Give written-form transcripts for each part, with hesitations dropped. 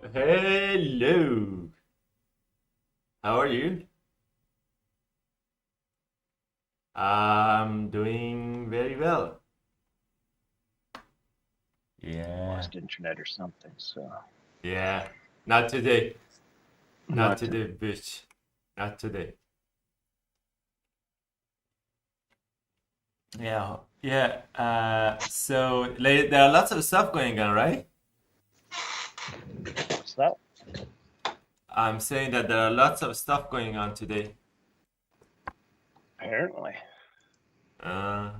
Hello. How are you? I'm doing very well. Yeah. Lost internet or something. So Yeah. Not today. Not not today, bitch. Not today. Yeah. Yeah. So there are lots of stuff going on, right? what's that? I'm saying that there are lots of stuff going on today. Apparently, Uh,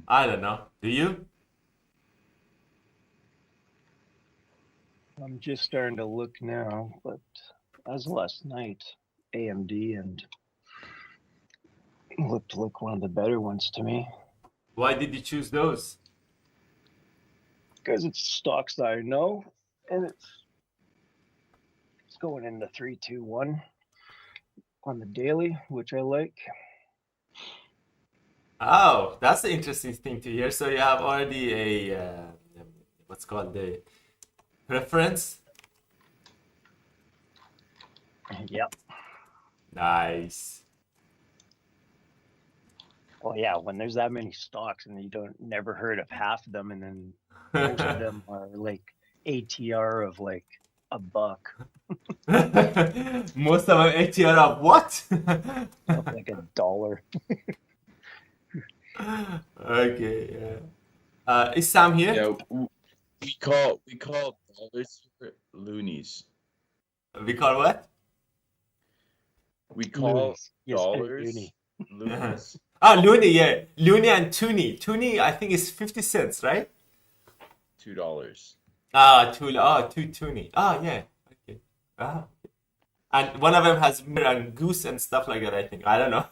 I don't know. Do you? I'm just starting to look now, but as of last night, AMD and looked like one of the better ones to me Why did you choose those? because it's stocks that I know, and it's going into 3-2-1 on the daily, which I like. Oh, that's the interesting thing to hear. So you have already what's called the preference? Yep. Nice. Well, yeah. When there's that many stocks and you don't never heard of half of them, and then most of them are like ATR of like a buck, Most of them ATR of what? of like a dollar. Okay, yeah. Is Sam here? Yeah, we call dollars here loonies. We call what? We call Loonies. Yes, dollars loony. loonies. Ah, Looney, yeah. Looney and Toonie. Toonie, I think is 50 cents, right? $2. Two Toonie. Ah, yeah. Okay. Ah. And one of them has bear and goose and stuff like that, I think. I don't know.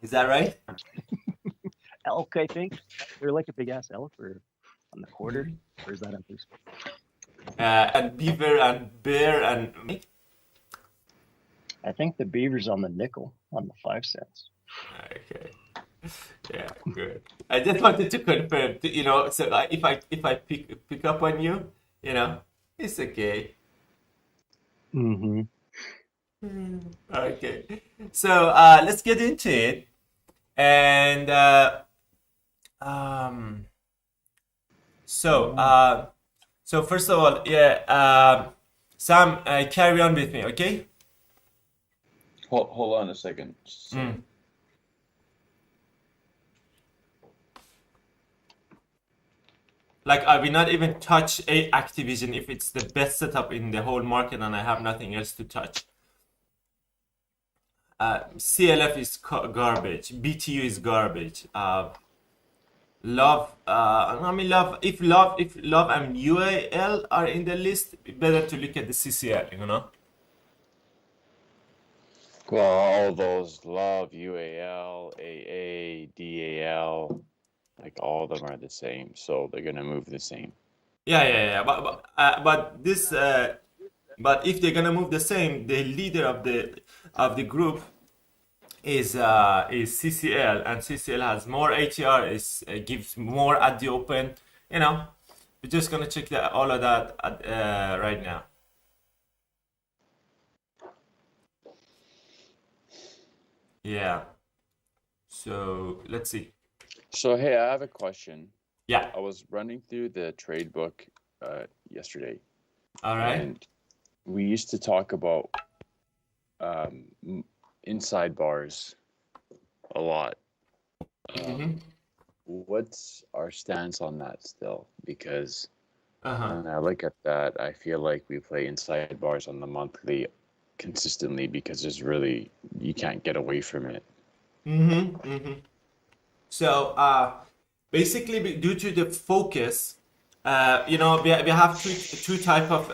Is that right? Elk, I think. They're like a big ass elk or on the quarter. Or is that on Facebook? And beaver and bear and I think the beaver's on the nickel, on the 5 cents. okay. Yeah, good. I just wanted to confirm, so if I pick up on you, it's okay. Mm-hmm. Okay. So let's get into it. And um, so so first of all, yeah, Sam, carry on with me, okay? Hold on a second. Mm. Like I will not even touch a Activision if it's the best setup in the whole market and I have nothing else to touch. CLF is garbage. BTU is garbage. If Love and UAL are in the list, better to look at the CCL. Well, all those love UAL, AA, DAL, like all of them are the same, so they're gonna move the same. Yeah. But if they're gonna move the same, the leader of the group is CCL, and CCL has more ATR, is gives more at the open. We're just gonna check all of that right now. Yeah. So let's see. So hey, I have a question. Yeah. I was running through the trade book yesterday, All right. and we used to talk about inside bars a lot. Mm-hmm. What's our stance on that still? Because Uh-huh. when I look at that, I feel like we play inside bars on the monthly consistently because you can't get away from it. Mm-hmm. Mm-hmm. So basically, due to the focus, we have two type of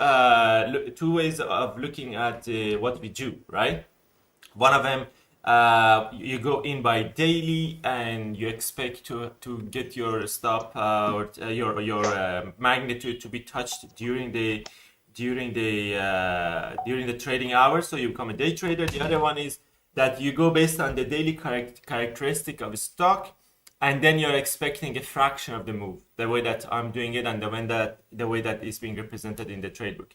two ways of looking at what we do, right? One of them, you go in by daily and you expect to get your stop or your magnitude to be touched during the trading hours, so you become a day trader. The other one is that you go based on the daily characteristic of a stock, and then you're expecting a fraction of the move, the way that I'm doing it, and the way that is being represented in the trade book.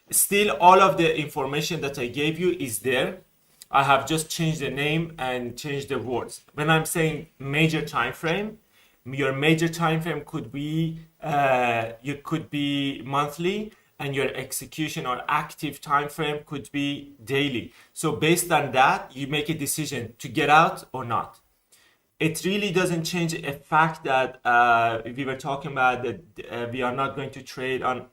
Still, all of the information that I gave you is there. I have just changed the name and changed the words. When I'm saying major time frame, your major time frame could be monthly, and your execution or active time frame could be daily. So based on that, you make a decision to get out or not. It really doesn't change a fact that we were talking about that we are not going to trade on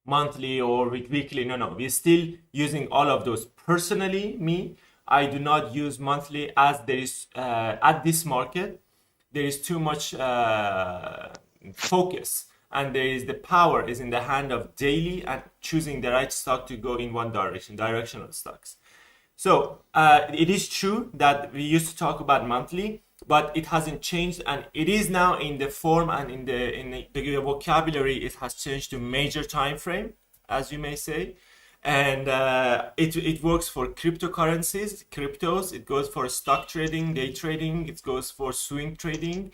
monthly or weekly. No, we're still using all of those. Personally, I do not use monthly, as there is at this market there is too much focus, and there is the power is in the hand of daily and choosing the right stock to go in one direction, directional stocks. So it is true that we used to talk about monthly, but it hasn't changed, and it is now in the form and in the vocabulary. It has changed to major time frame, as you may say, and it works for cryptocurrencies, cryptos. It goes for stock trading, day trading. It goes for swing trading,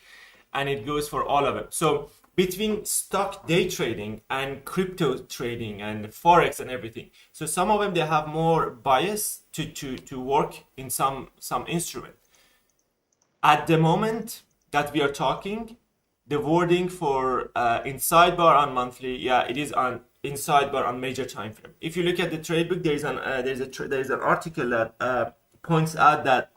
and it goes for all of it. So between stock day trading and crypto trading and forex and everything, so some of them, they have more bias to work in some instrument. At the moment that we are talking, the wording for in sidebar on monthly, it is on in sidebar on major time frame. If you look at the trade book, there is an article that points out that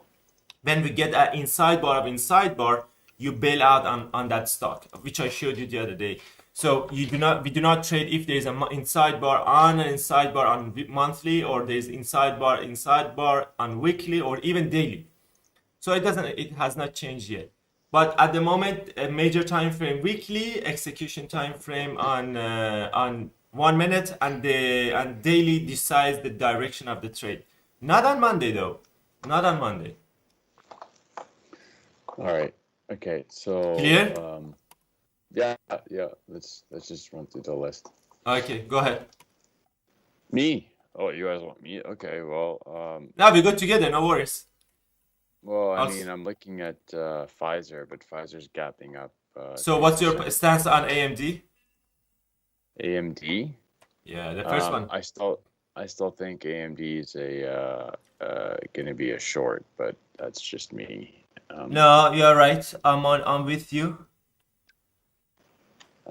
when we get in sidebar, you bail out on that stock, which I showed you the other day. So we do not trade if there is an in sidebar on monthly, or there is in sidebar on weekly, or even daily. So it has not changed yet. But at the moment, a major time frame weekly, execution time frame on 1 minute, and daily decides the direction of the trade. Not on Monday though. Not on Monday. All right. Okay. So Clear? Yeah. Let's just run through the list. Okay, go ahead. Me? Oh, you guys want me? Okay. Well, Now we go together. No worries. Well, I I'll mean, I'm looking at Pfizer, but Pfizer's gapping up. So what's your 3%. stance on AMD? AMD? Yeah, the first one. I still think AMD is gonna be a short, but that's just me. No, you're right. I'm with you.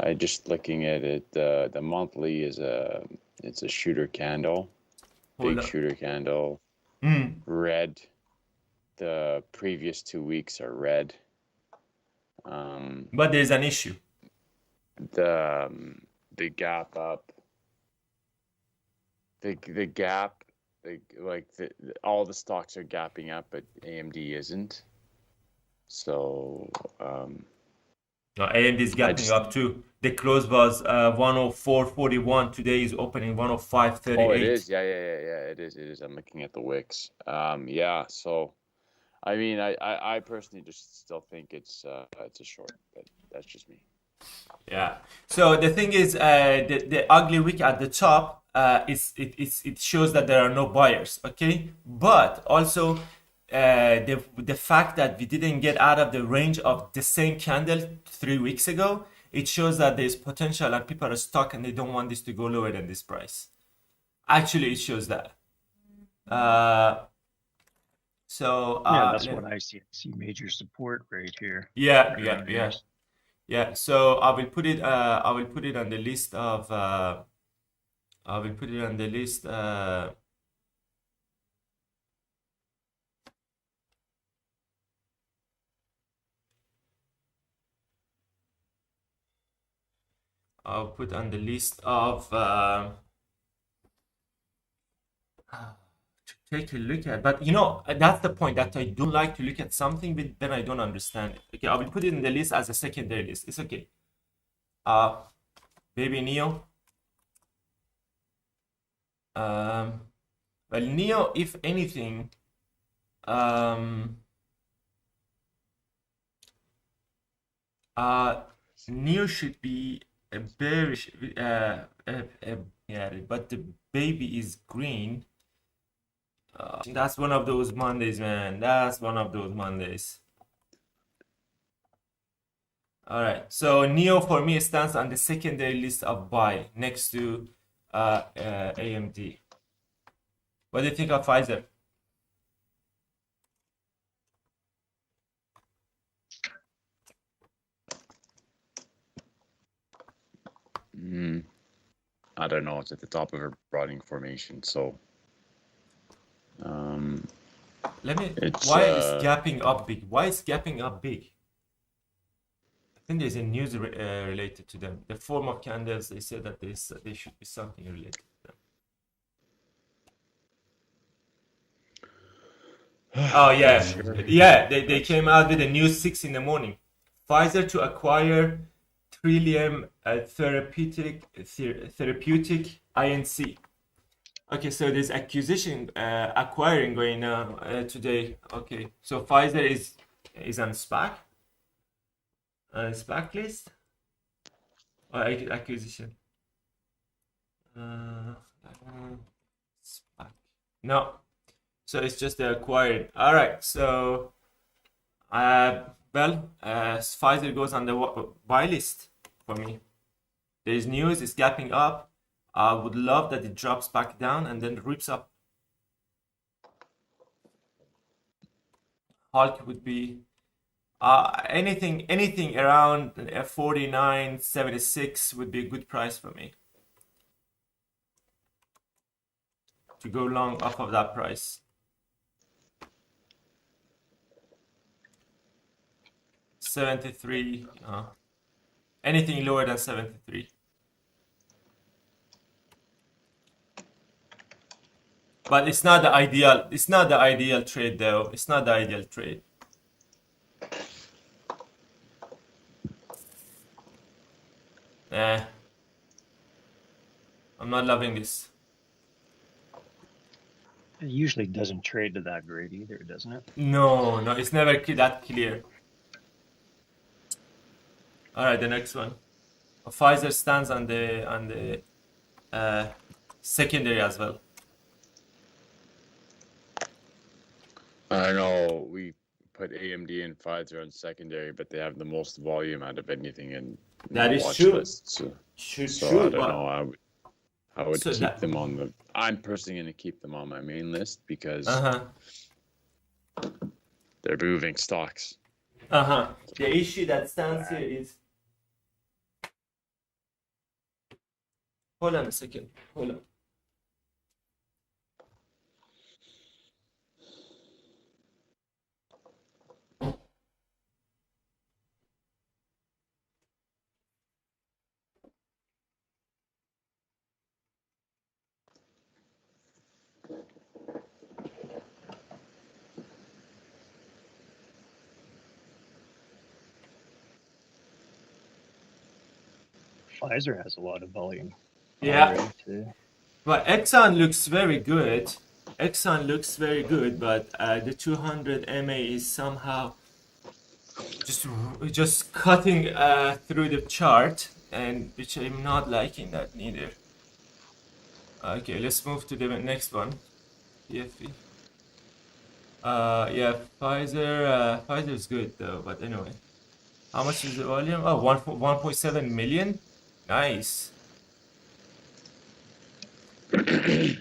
I just looking at it. The monthly is it's a shooter candle, Hold big up. shooter candle, red. The previous 2 weeks are red. But there's an issue. The gap up. The gap. All the stocks are gapping up, but AMD isn't. So No, AMD is gapping up too. The close was 104.41. Today is opening 105.38. oh, it is. Yeah. It is. I'm looking at the wicks. Yeah. So, I mean, I personally just still think it's a short, but that's just me. Yeah. So the thing is, the ugly wick at the top, it shows that there are no buyers. Okay, but also the fact that we didn't get out of the range of the same candle 3 weeks ago, it shows that there's potential and people are stuck and they don't want this to go lower than this price. Actually, it shows that. So that's what I see. I see major support right here. Yeah. So I will put it on the list of. I will put it on the list. I'll put on the list of to take a look at. But that's the point, that I don't like to look at something when I don't understand it. Okay, I will put it in the list as a secondary list. It's okay. Baby Neo. Well, Neo, if anything, Neo should be a bearish, but the baby is green. That's one of those Mondays, man. That's one of those Mondays. All right. So Neo for me stands on the secondary list of buy next to AMD. What do you think of Pfizer? I don't know. It's at the top of a broadening formation, so Let me. it's Why is gapping up big? Why is gapping up big? I think there's a news related to them. The form of candles. They said that they should be something related to them. Oh yeah, yeah. They came out with a news 6 in the morning. Pfizer to acquire Trillium therapeutic INC. Okay, so there's acquiring going on today. Okay, so Pfizer is on SPAC, SPAC list or acquisition. SPAC. No, so it's just acquiring. All right, so Pfizer goes on the buy list for me. There is news, it's gapping up. I would love that it drops back down and then rips up. Hulk would be anything around 49.76 would be a good price for me to go long off of that price. 73. Anything lower than 73. But it's not the ideal. It's not the ideal trade, though. It's not the ideal trade. I'm not loving this. It usually doesn't trade to that grade either, doesn't it? No, it's never that clear. All right, the next one. Pfizer stands on the secondary as well. I know we put AMD and Pfizer on secondary, but they have the most volume out of anything in That the is watch true. list. So True, I don't know. I would So keep them on the. I'm personally going to keep them on my main list because they're moving stocks. The issue that stands here is. Hold on a second. Hold on. Pfizer has a lot of volume. Yeah. already, too. But Exxon looks very good. But the 200 MA is somehow just cutting through the chart, and which I'm not liking that neither. Okay, let's move to the next one. PFE. Yeah, Pfizer is good though, but anyway. How much is the volume? Oh, 1.7 million? Nice. Okay.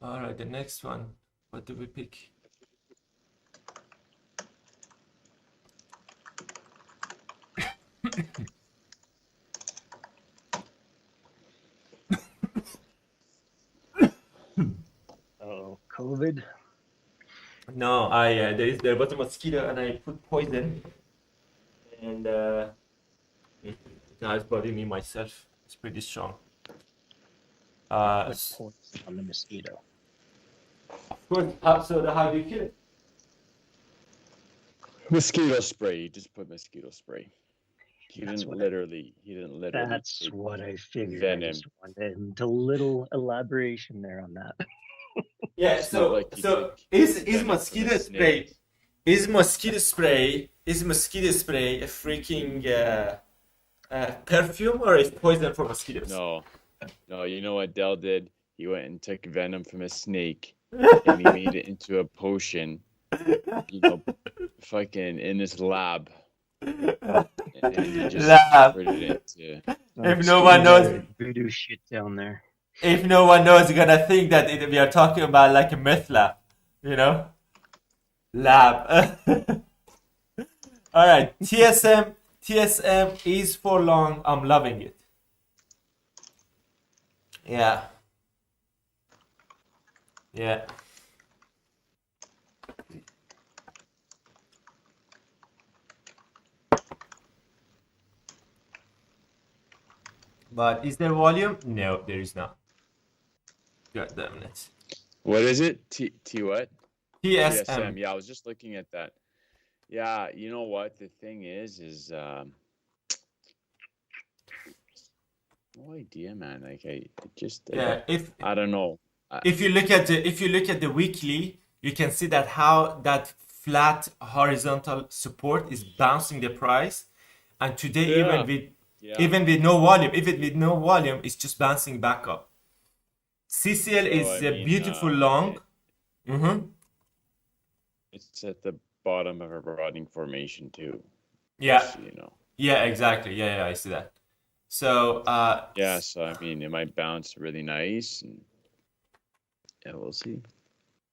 All right, the next one. What do we pick? Oh, COVID. No, there was a mosquito and I put poison, and now it's bothering me myself. It's pretty strong. Put points on the mosquito. Of course. How do you kill it? Mosquito spray. You just put mosquito spray. He That's didn't what literally. He didn't literally. That's take what I figured. I venom. just wanted a little elaboration there on that. Yeah. It's not like he So took is venom from a mosquito snake. spray is mosquito spray a freaking perfume or is poison for mosquitoes? No, no. You know what Dell did? He went and took venom from a snake, and he made it into a potion. You know, fucking in his lab, and he just Lab. put it into. If no one knows, voodoo shit down there. if no one knows, you're gonna think that we are talking about like a meth lab, you know? Lab. All right, TSM is for long. I'm loving it. Yeah. Yeah. But is there volume? No, there is not. God damn it. What is it? What? TSM. TSM. Yeah, I was just looking at that. Yeah, you know what? The thing is no idea, man. Like I just Yeah, I don't know. if you look at the weekly, you can see that how that flat horizontal support is bouncing the price, and today Yeah. even with no volume, it's just bouncing back up. CCL is I a mean, beautiful long. It's at the bottom of a rotting formation too. Yeah, Just so you know. yeah, exactly. Yeah, I see that. So Yeah, so I mean, it might bounce really nice, and yeah, we'll see.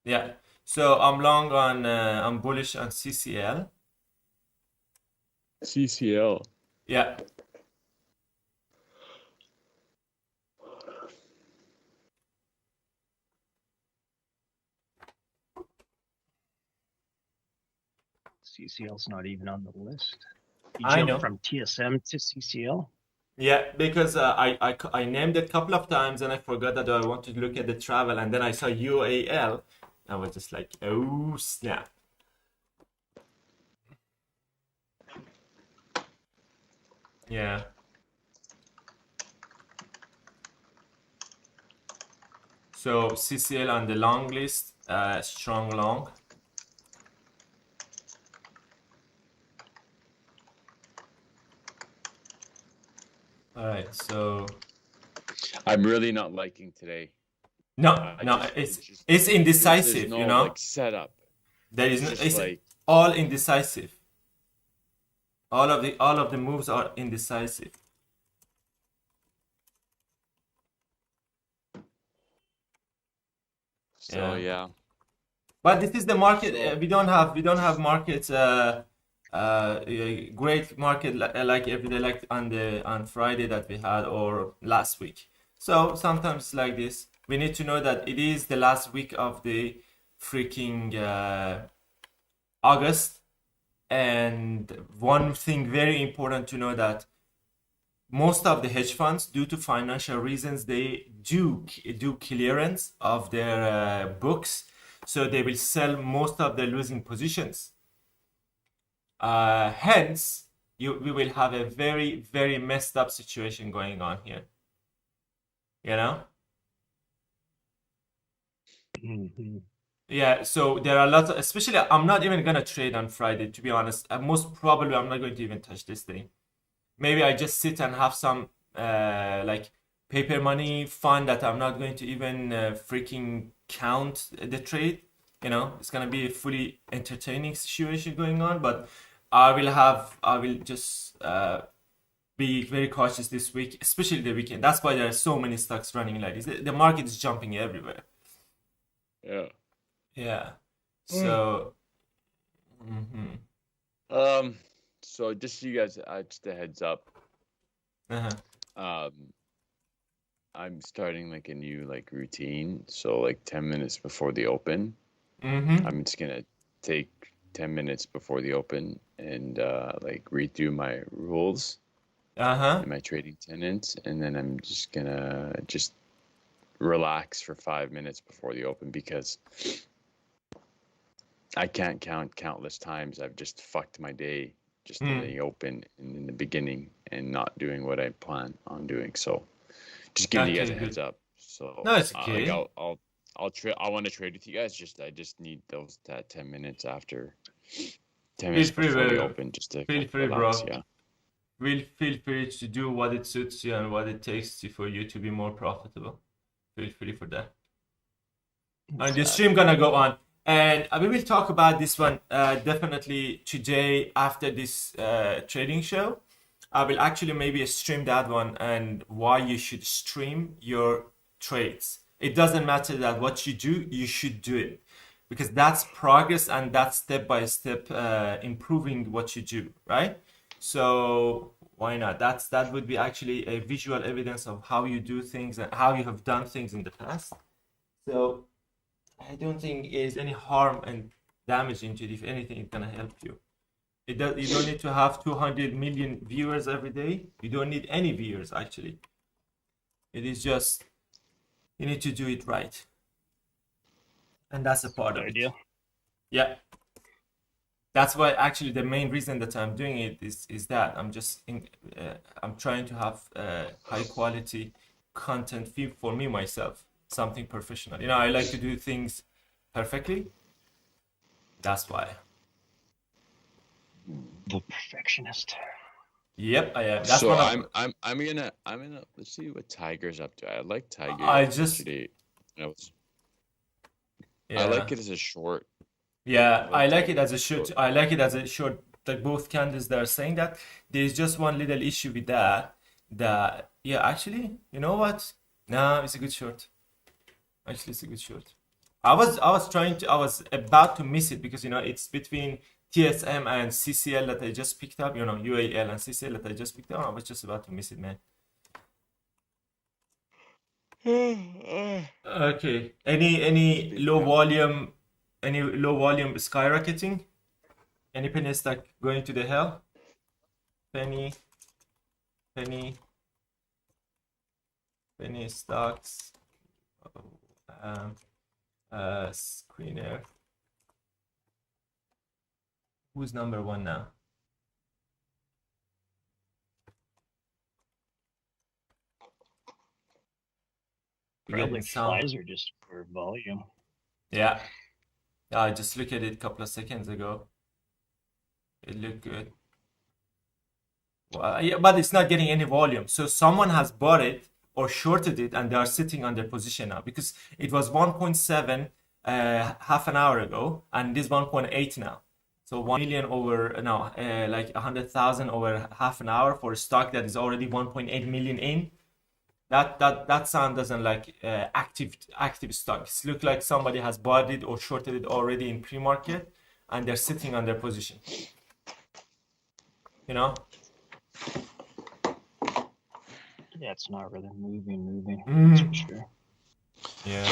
yeah. So I'm bullish on CCL. CCL. Yeah. CCL's not even on the list. You I jumped know. from TSM to CCL. Yeah, because I named it a couple of times and I forgot that I wanted to look at the travel, and then I saw UAL. I was just like, oh snap. Yeah. So CCL on the long list, strong long. All right, so I'm really not liking today. no, it's indecisive, there's no, you know. like setup. There is no, Just it's like all indecisive. All of the moves are indecisive. so yeah. But this is the market. So- We don't have markets. Great market like every day, like on Friday that we had or last week. So sometimes like this, we need to know that it is the last week of the freaking August. And one thing very important to know that most of the hedge funds, due to financial reasons, they do clearance of their books, so they will sell most of their losing positions. Hence, we will have a very, very messed up situation going on here. You know? Mm-hmm. Yeah, so there are lots of, especially I'm not even gonna trade on Friday, to be honest. Most probably I'm not going to even touch this thing. Maybe I just sit and have some like paper money fund that I'm not going to even freaking count the trade. You know, it's gonna be a fully entertaining situation going on, but I will just be very cautious this week, especially the weekend. That's why there are so many stocks running like this. The market is jumping everywhere. Yeah. Yeah. So. So just so you guys, just a heads up. Uh-huh. I'm starting like a new like routine. So like 10 minutes before the open, Mm-hmm. I'm just gonna take 10 minutes before the open and like read through my rules Uh-huh. and my trading tenets, and then I'm just gonna just relax for 5 minutes before the open because I can't count countless times I've just fucked my day just in the open and in the beginning and not doing what I plan on doing. So just giving you guys a Okay, heads good. up. So No, it's like okay. I want to trade with you guys. I just need that 10 minutes after 10 Feel minutes free, before the bro. open just to Feel kind of free, relax. bro. Yeah. Feel free to do what it suits you and what it takes for you to be more profitable. Feel free for that. And the stream gonna go on, and we will talk about this one definitely today after this trading show. I will actually maybe stream that one and why you should stream your trades. It doesn't matter that what you do, you should do it because that's progress and that's step by step improving what you do, right? So why not? That would be actually a visual evidence of how you do things and how you have done things in the past. So I don't think there's any harm and damage into it. If anything, it's gonna help you. You don't need to have 200 million viewers every day. You don't need any viewers actually. It is just you need to do it right, and that's a part of it. idea. Yeah, that's why actually the main reason that I'm doing it is that I'm trying to have high quality content for me myself, something professional. You know, I like to do things perfectly. That's why. The perfectionist. Yep, I am. That's So one of. I'm gonna let's see what Tiger's up to. I like Tiger I just today. I yeah. like it as a short. Yeah, I like Tiger it as a as a short. short. I like it as a short. Like both candidates that are saying that. There's just one little issue with that. That yeah, actually, you know what? No, it's a good short. Actually, it's a good short. I was about to miss it because you know it's between TSM and CCL that I just picked up. You know, UAL and CCL that I just picked up. I was just about to miss it, man. Okay. Any low volume skyrocketing? Any penny stock going to the hell? Penny stocks. Um, screener. Who's number one now? We're Probably getting some. Pfizer just for volume. Yeah. I just looked at it a couple of seconds ago. It looked good. Well, yeah, but it's not getting any volume. So someone has bought it or shorted it and they are sitting on their position now because it was 1.7 half an hour ago and it is 1.8 now. So 1 million over no, like 100,000 over half an hour for a stock that is already 1.8 million in. That sound doesn't like active stocks. Look like somebody has bought it or shorted it already in pre-market and they're sitting on their position. You know? Yeah, it's not really moving. That's for sure. Yeah.